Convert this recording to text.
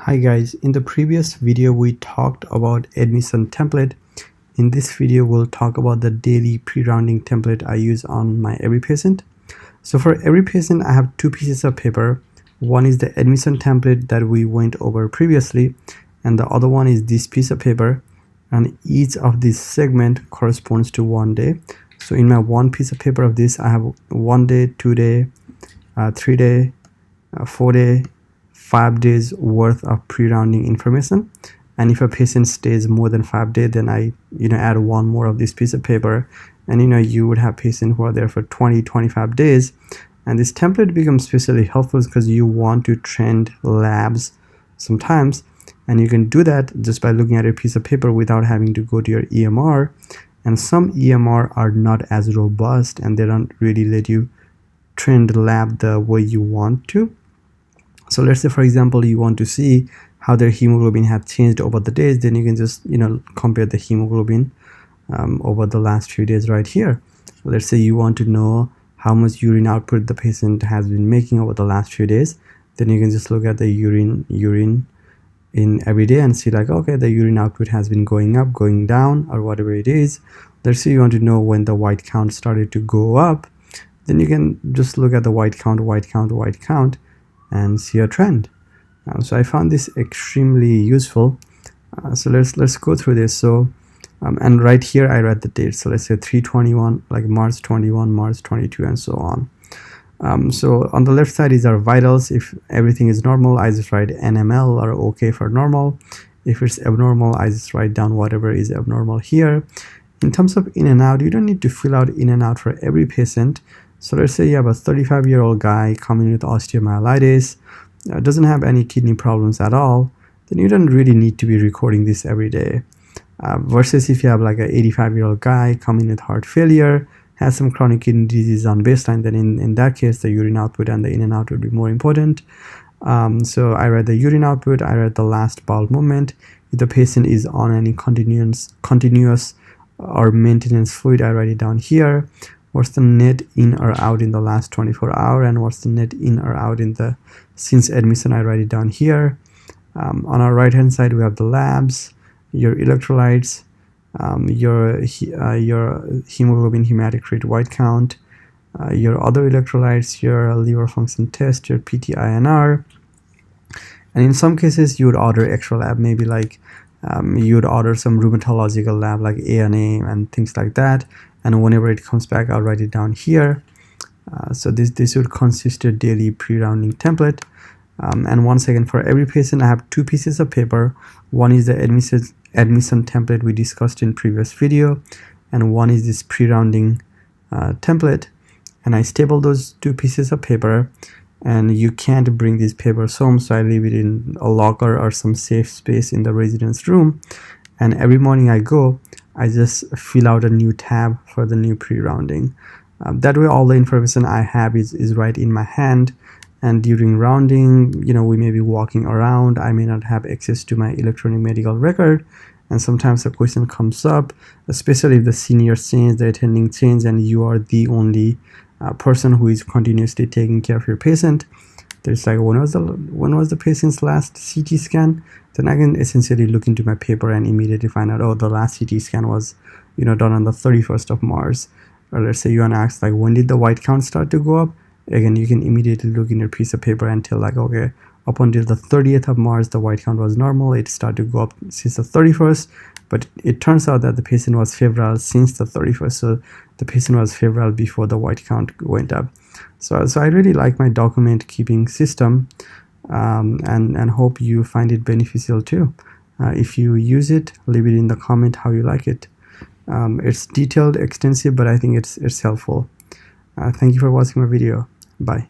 Hi guys, in the previous video we talked about admission template. In this video we'll talk about the daily pre-rounding template I use on my every patient. So for every patient I have two pieces of paper. One is the admission template that we went over previously, and the other one is this piece of paper, and each of this segment corresponds to one day. So in my one piece of paper of this I have 1 day, 2 day, 3 day, 4 day, 5 days worth of pre-rounding information. And if a patient stays more than 5 days, then I add one more of this piece of paper, and you would have patients who are there for 20-25 days. And this template becomes especially helpful because you want to trend labs sometimes, and you can do that just by looking at a piece of paper without having to go to your EMR. And some EMR are not as robust and they don't really let you trend lab the way you want to. So let's say, for example, you want to see how their hemoglobin has changed over the days, then you can just compare the hemoglobin over the last few days right here. Let's say you want to know how much urine output the patient has been making over the last few days, then you can just look at the urine in every day and see like, okay, the urine output has been going up, going down, or whatever it is. Let's say you want to know when the white count started to go up, then you can just look at the white count, and see a trend. So I found this extremely useful. So let's go through this. So and right here I read the date. So let's say 3/21, like March 21, March 22, and so on. So on the left side is our vitals. If everything is normal, I just write NML or OK for normal. If it's abnormal, I just write down whatever is abnormal here. In terms of in and out, you don't need to fill out in and out for every patient. So let's say you have a 35-year-old guy coming with osteomyelitis, doesn't have any kidney problems at all, then you don't really need to be recording this every day. Versus if you have like an 85-year-old guy coming with heart failure, has some chronic kidney disease on baseline, then in that case the urine output and the in and out would be more important. So I read the urine output, I read the last bowel movement. If the patient is on any continuous or maintenance fluid, I write it down here. What's the net in or out in the last 24 hours, and what's the net in or out in the since admission, I write it down here. On our right hand side we have the labs, your electrolytes, your hemoglobin, hematocrit, white count, your other electrolytes, your liver function test, your PT-INR. And in some cases you would order extra lab, maybe like you would order some rheumatological lab like ANA and things like that, and whenever it comes back I'll write it down here. So this would consist a daily pre-rounding template. And once again, for every patient I have two pieces of paper. One is the admission template we discussed in previous video, and one is this pre-rounding template. And I staple those two pieces of paper, and you can't bring these papers home, so I leave it in a locker or some safe space in the residence room. And every morning I go, I just fill out a new tab for the new pre-rounding. That way all the information I have is right in my hand. And during rounding, we may be walking around, I may not have access to my electronic medical record, and sometimes a question comes up, especially if the seniors change, the attending change, and you are the only person who is continuously taking care of your patient. There's like, when was the patient's last CT scan? Then I can essentially look into my paper and immediately find out, oh, the last CT scan was done on the 31st of March. Or let's say you want to ask like, when did the white count start to go up? Again, you can immediately look in your piece of paper and tell like, okay, up until the 30th of March the white count was normal, it started to go up since the 31st, but it turns out that the patient was febrile since the 31st, so the patient was febrile before the white count went up. So I really like my document keeping system, and hope you find it beneficial too. If you use it, leave it in the comment how you like it. It's detailed, extensive, but I think it's helpful. Thank you for watching my video. Bye.